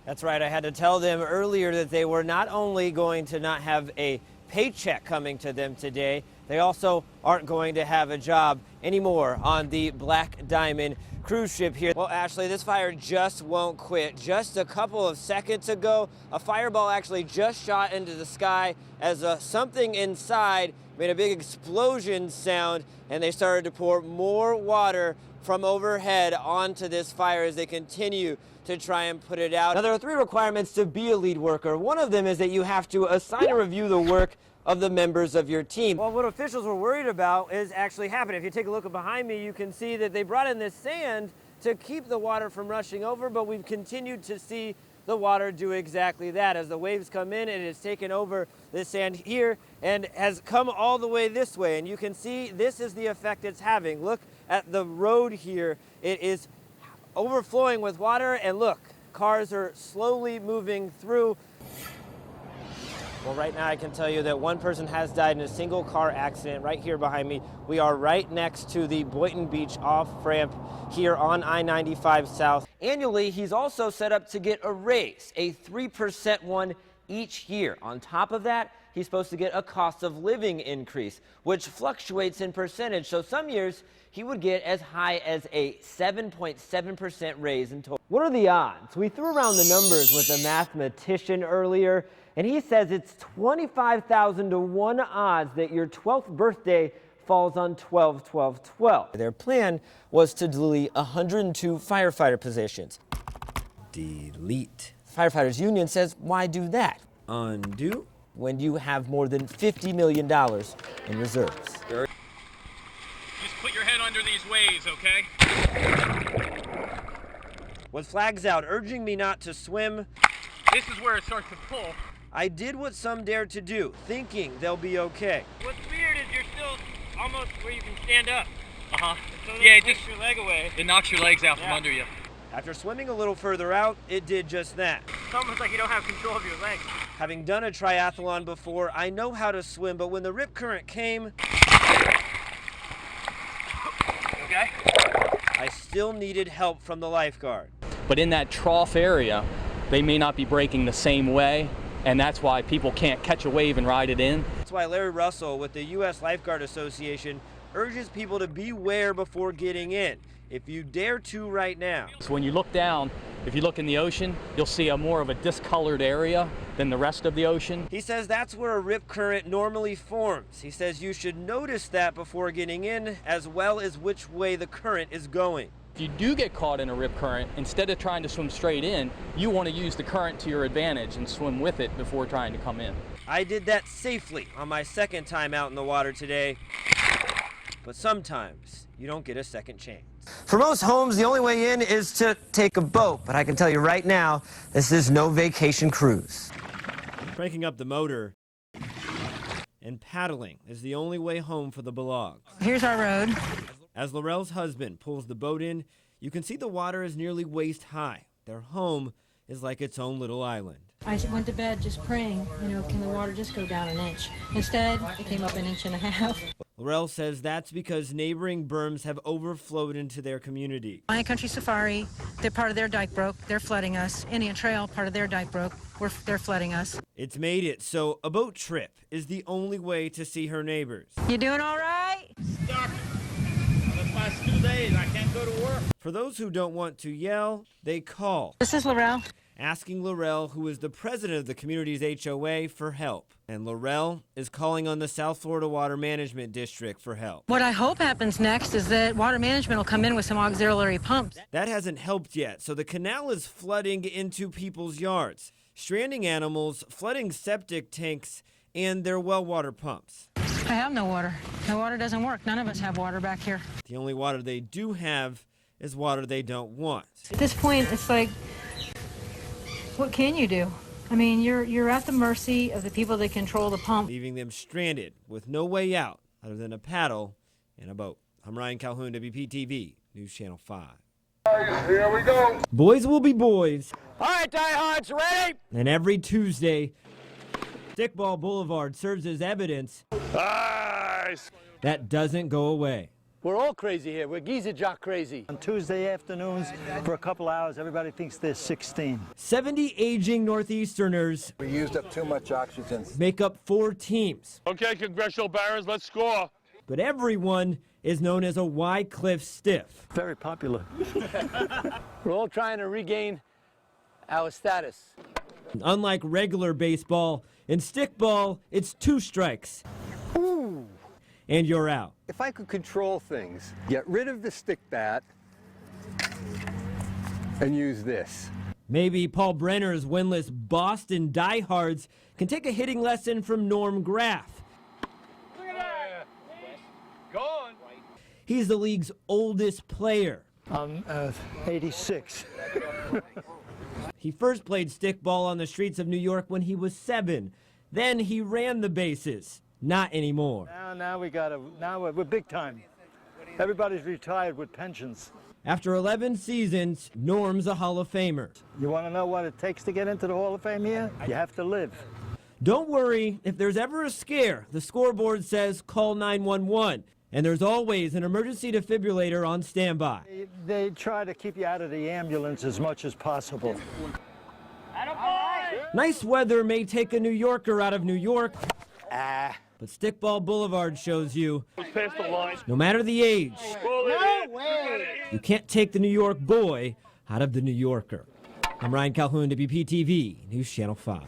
That's right. I had to tell them earlier that they were not only going to not have a paycheck coming to them today, they also aren't going to have a job anymore on the Black Diamond cruise ship here. Well, Ashley, this fire just won't quit. Just a couple of seconds ago, a fireball actually just shot into the sky as something inside made a big explosion sound, and they started to pour more water from overhead onto this fire as they continue to try and put it out. Now, there are 3 requirements to be a lead worker. One of them is that you have to assign and review the work of the members of your team. Well, what officials were worried about is actually happening. If you take a look behind me, you can see that they brought in this sand to keep the water from rushing over, but we've continued to see the water do exactly that. As the waves come in, it has taken over this sand here and has come all the way this way. And you can see this is the effect it's having. Look at the road here. It is overflowing with water, and look, cars are slowly moving through. Well, right now I can tell you that one person has died in a single car accident right here behind me. We are right next to the Boynton Beach off-ramp here on I-95 South. Annually, he's also set up to get a raise, a 3% one each year. On top of that, he's supposed to get a cost of living increase, which fluctuates in percentage. So some years he would get as high as a 7.7% raise in total. What are the odds? We threw around the numbers with a mathematician earlier, and he says it's 25,000 to 1 odds that your 12th birthday falls on 12-12-12. Their plan was to delete 102 firefighter positions. Delete. The Firefighters Union says, why do that? Undo when you have more than $50 million in reserves. Just put your head under these waves, okay? With flags out urging me not to swim, This is where it starts to pull. I did what some dare to do, thinking they'll be okay. What's weird is you're still almost where you can stand up. Uh-huh. So Yeah, it takes just your leg away. It knocks your legs out from Yeah. under you. After swimming a little further out, it did just that. It's almost like you don't have control of your legs. Having done a triathlon before, I know how to swim, but when the rip current came, Okay? I still needed help from the lifeguard. But in that trough area, they may not be breaking the same way, and that's why people can't catch a wave and ride it in. That's why Larry Russell with the U.S. Lifeguard Association urges people to beware before getting in, if you dare to right now. So when you look down, if you look in the ocean, you'll see a more of a discolored area than the rest of the ocean. He says that's where a rip current normally forms. He says you should notice that before getting in, as well as which way the current is going. If you do get caught in a rip current, instead of trying to swim straight in, you want to use the current to your advantage and swim with it before trying to come in. I did that safely on my second time out in the water today, but sometimes you don't get a second chance. For most homes, the only way in is to take a boat, but I can tell you right now, this is no vacation cruise. Cranking up the motor and paddling is the only way home for the Belogs. Here's our road. As Laurel's husband pulls the boat in, you can see the water is nearly waist high. Their home is like its own little island. I went to bed just praying, can the water just go down an inch? Instead, it came up an inch and a half. Laurel says that's because neighboring berms have overflowed into their community. Lion Country Safari, they're part of their dike broke. They're flooding us. Indian Trail, part of their dike broke. They're flooding us. It's made it so a boat trip is the only way to see her neighbors. You doing all right? Stuck. The past 2 days, I can't go to work. For those who don't want to yell, they call, This is Laurel. asking Laurel, who is the president of the community's HOA, for help. And Laurel is calling on the South Florida Water Management District for help. What I hope happens next is that water management will come in with some auxiliary pumps. That hasn't helped yet, so the canal is flooding into people's yards, stranding animals, flooding septic tanks, and their well water pumps. I have no water. The water doesn't work. None of us have water back here. The only water they do have is water they don't want. At this point, it's like, what can you do? I mean, you're at the mercy of the people that control the pump. Leaving them stranded with no way out other than a paddle and a boat. I'm Ryan Calhoun, WPTV, News Channel 5. Here we go. Boys will be boys. All right, diehards, ready? And every Tuesday, Stickball Boulevard serves as evidence Nice. that doesn't go away. We're all crazy here. We're geezer jock crazy. On Tuesday afternoons, for a couple hours, everybody thinks they're 16. 70 aging Northeasterners We used up too much oxygen. make up 4 teams, Okay, congressional barons, let's score. but everyone is known as a Wycliffe Stiff. Very popular. We're all trying to regain our status. Unlike regular baseball, in stickball, it's 2 strikes. Ooh. And you're out. If I could control things, get rid of the stick bat and use this. Maybe Paul Brenner's winless Boston diehards can take a hitting lesson from Norm Graff. Look at that. Gone. He's the league's oldest player. I'm 86. He first played stickball on the streets of New York when he was 7. Then he ran the bases. Not anymore. Now we're big time. Everybody's retired with pensions. After 11 seasons, Norm's a Hall of Famer. You want to know what it takes to get into the Hall of Fame here? You have to live. Don't worry, if there's ever a scare, the scoreboard says call 911. And there's always an emergency defibrillator on standby. They try to keep you out of the ambulance as much as possible. Nice weather may take a New Yorker out of New York, but Stickball Boulevard shows you, Past the line. no matter the age, you can't take the New York boy out of the New Yorker. I'm Ryan Calhoun, WPTV, News Channel 5.